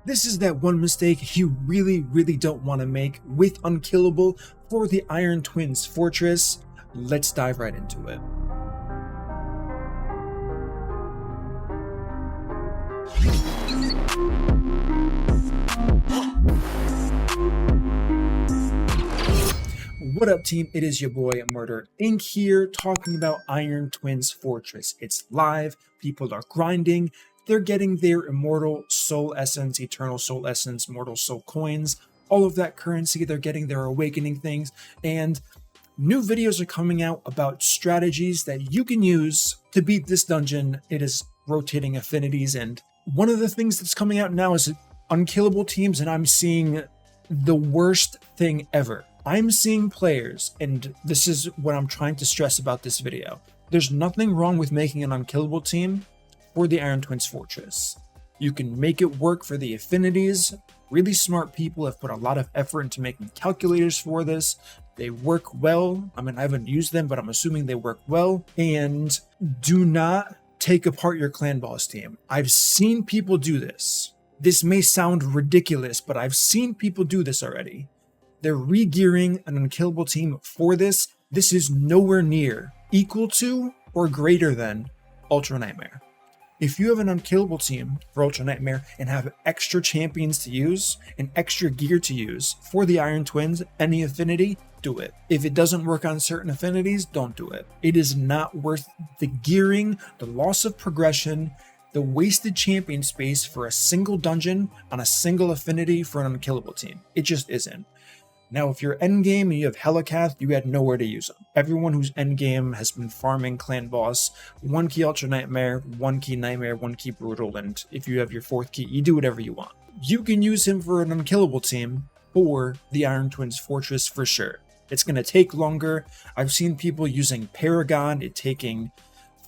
This is that one mistake you really don't want to make with Unkillable for the Iron Twins Fortress. Let's dive right into it. What up, team? It is your boy MurderInc here, talking about Iron Twins Fortress. It's live, people are grinding, they're getting their immortal soul essence, eternal soul essence, mortal soul coins, all of that currency, they're getting their awakening things, and new videos are coming out about strategies that you can use to beat this dungeon. It is rotating affinities, and one of the things that's coming out now is unkillable teams, and I'm seeing the worst thing ever. I'm seeing players, and this is what I'm trying to stress about this video. There's nothing wrong with making an unkillable team for the Iron Twins Fortress. You can make it work for the affinities. Really smart people have put a lot of effort into making calculators for this. They work well. I mean, I haven't used them, but I'm assuming they work well. And do not take apart your clan boss team. I've seen people do this. This may sound ridiculous, but I've seen people do this already. They're re-gearing an unkillable team for this. This is nowhere near equal to or greater than Ultra Nightmare. If you have an unkillable team for Ultra Nightmare and have extra champions to use and extra gear to use for the Iron Twins, any affinity, do it. If it doesn't work on certain affinities, don't do it. It is not worth the gearing, the loss of progression, the wasted champion space for a single dungeon on a single affinity for an unkillable team. It just isn't. Now, if you're endgame and you have Helicath, you had nowhere to use them. Everyone who's endgame has been farming clan boss, 1 key Ultra Nightmare, 1 key Nightmare, 1 key Brutal, and if you have your 4th key, you do whatever you want. You can use him for an unkillable team for the Iron Twins Fortress for sure. It's going to take longer. I've seen people using Paragon, it taking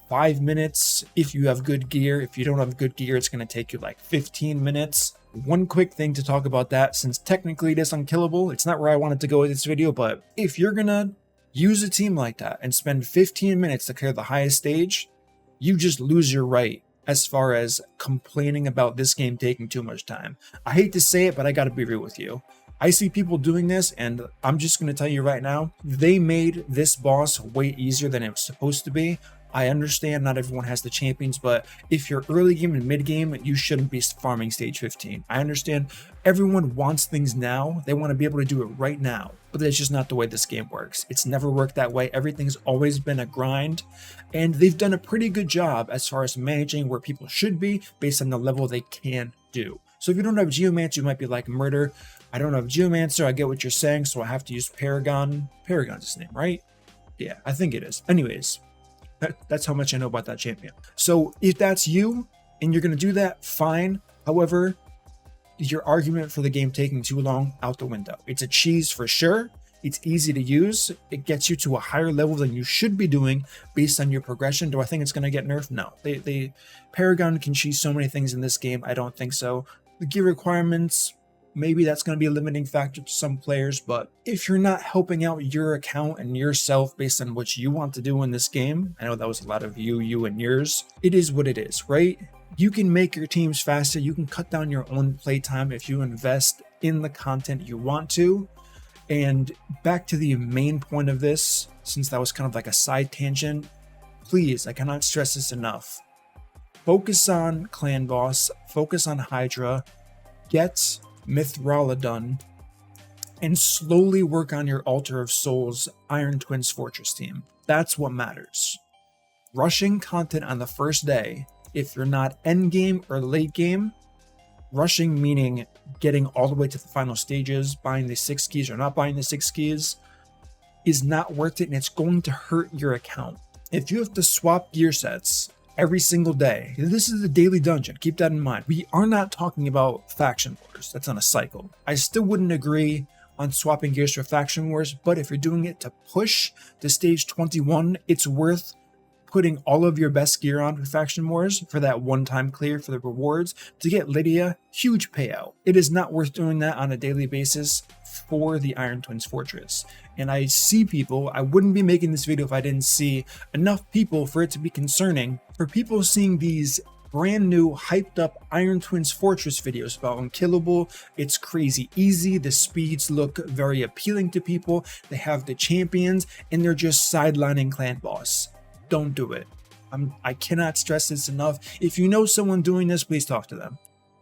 5 minutes if you have good gear. If you don't have good gear, it's going to take you like 15 minutes. One quick thing to talk about that, since technically it is unkillable, it's not where I wanted to go with this video, but if you're gonna use a team like that and spend 15 minutes to clear the highest stage, you just lose your right as far as complaining about this game taking too much time. I hate to say it, but I gotta be real with you. I see people doing this, and I'm just gonna tell you right now, they made this boss way easier than it was supposed to be. I understand not everyone has the champions, but if you're early game and mid game, you shouldn't be farming stage 15. I understand everyone wants things now. They want to be able to do it right now, but that's just not the way this game works. It's never worked that way. Everything's always been a grind, and they've done a pretty good job as far as managing where people should be based on the level they can do. So if you don't have Geomancer, you might be like, Murder, I don't have Geomancer. I get what you're saying, so I have to use Paragon. Paragon's his name, right? Yeah, I think it is. Anyways, that's how much I know about that champion. So if that's you and you're going to do that, fine. However, your argument for the game taking too long, out the window. It's a cheese for sure. It's easy to use. It gets you to a higher level than you should be doing based on your progression. Do I think it's going to get nerfed? No. Paragon can cheese so many things in this game. I don't think so. The gear requirements, maybe that's going to be a limiting factor to some players, but if you're not helping out your account and yourself based on what you want to do in this game, I know that was a lot of you and yours, it is what it is, right? You can make your teams faster, you can cut down your own playtime if you invest in the content you want to. And back to the main point of this, since that was kind of like a side tangent, please, I cannot stress this enough. Focus on clan boss, focus on Hydra, get Mithrala done, and slowly work on your Altar of Souls Iron Twins Fortress team. That's what matters. Rushing content on the first day, if you're not endgame or late game, rushing meaning getting all the way to the final stages, buying the 6 keys or not buying the 6 keys, is not worth it, and it's going to hurt your account. If you have to swap gear sets every single day, this is a daily dungeon, keep that in mind. We are not talking about faction wars, that's on a cycle. I still wouldn't agree on swapping gears for faction wars, but if you're doing it to push to stage 21, it's worth putting all of your best gear on for faction wars for that one-time clear for the rewards to get Lydia. Huge payout. It is not worth doing that on a daily basis for the Iron Twins Fortress. And I see people, I wouldn't be making this video if I didn't see enough people for it to be concerning, for people seeing these brand new hyped up Iron Twins Fortress videos about Unkillable. It's crazy easy, the speeds look very appealing to people, they have the champions, and they're just sidelining clan boss. Don't do it. I cannot stress this enough. If you know someone doing this, please talk to them.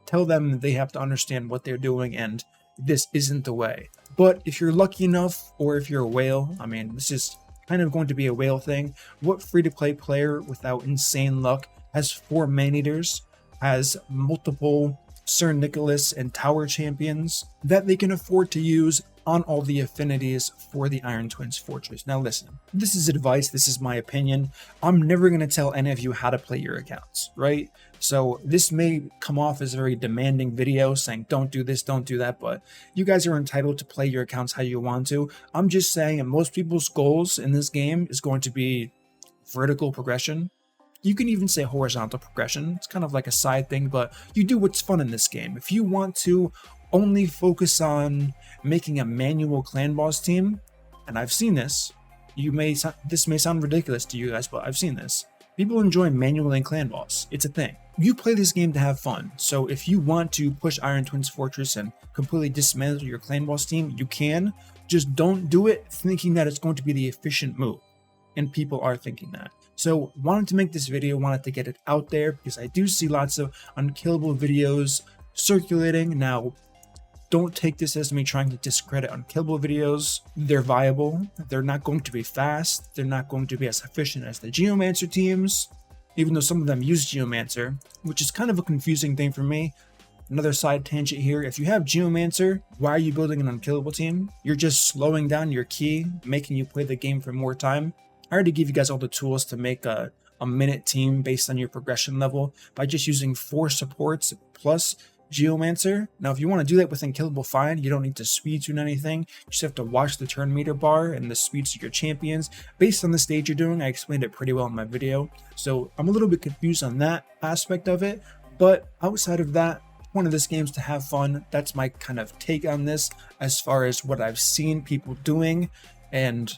Tell them that they have to understand what they're doing and this isn't the way. But if you're lucky enough, or if you're a whale, I mean, this is kind of going to be a whale thing. What free-to-play player without insane luck has 4 man-eaters, has multiple Sir Nicholas and Tower champions that they can afford to use on all the affinities for the Iron Twins Fortress? Now listen, this is advice, this is my opinion. I'm never going to tell any of you how to play your accounts, right? So this may come off as a very demanding video saying don't do this, don't do that, but you guys are entitled to play your accounts how you want to. I'm just saying, and most people's goals in this game is going to be vertical progression. You can even say horizontal progression. It's kind of like a side thing, but you do what's fun in this game. If you want to only focus on making a manual clan boss team, and I've seen this, this may sound ridiculous to you guys, but I've seen this. People enjoy manual and clan boss. It's a thing. You play this game to have fun. So if you want to push Iron Twins Fortress and completely dismantle your clan boss team, you can. Just don't do it thinking that it's going to be the efficient move. And people are thinking that. So wanted to make this video, wanted to get it out there because I do see lots of Unkillable videos circulating. Now, don't take this as me trying to discredit Unkillable videos. They're viable. They're not going to be fast. They're not going to be as efficient as the Geomancer teams, even though some of them use Geomancer, which is kind of a confusing thing for me. Another side tangent here. If you have Geomancer, why are you building an Unkillable team? You're just slowing down your key, making you play the game for more time. I already gave you guys all the tools to make a minute team based on your progression level by just using 4 supports plus Geomancer. Now, if you want to do that with Unkillable, fine. You don't need to speed tune anything. You just have to watch the turn meter bar and the speeds of your champions. Based on the stage you're doing, I explained it pretty well in my video. So I'm a little bit confused on that aspect of it. But outside of that, one of this game's to have fun. That's my kind of take on this as far as what I've seen people doing. And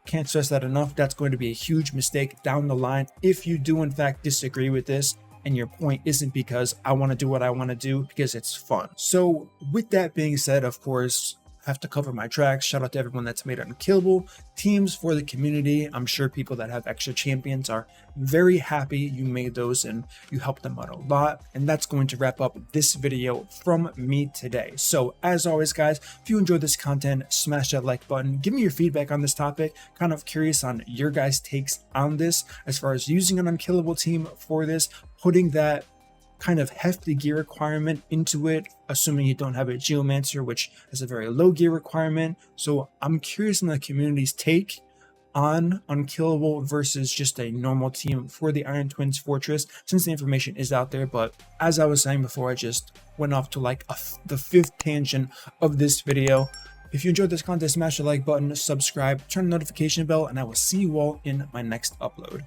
can't stress that enough. That's going to be a huge mistake down the line if you do in fact disagree with this and your point isn't because I want to do what I want to do because it's fun. So with that being said, of course, I have to cover my tracks. Shout out to everyone that's made Unkillable teams for the community. I'm sure people that have extra champions are very happy you made those and you helped them out a lot. And that's going to wrap up this video from me today. So as always, guys, if you enjoyed this content, smash that like button. Give me your feedback on this topic. Kind of curious on your guys' takes on this as far as using an Unkillable team for this, putting that kind of hefty gear requirement into it, assuming you don't have a Geomancer, which has a very low gear requirement. So I'm curious on the community's take on Unkillable versus just a normal team for the Iron Twins Fortress, since the information is out there. But as I was saying before, I just went off to like the 5th tangent of this video. If you enjoyed this content, smash the like button, subscribe, turn the notification bell, and I will see you all in my next upload.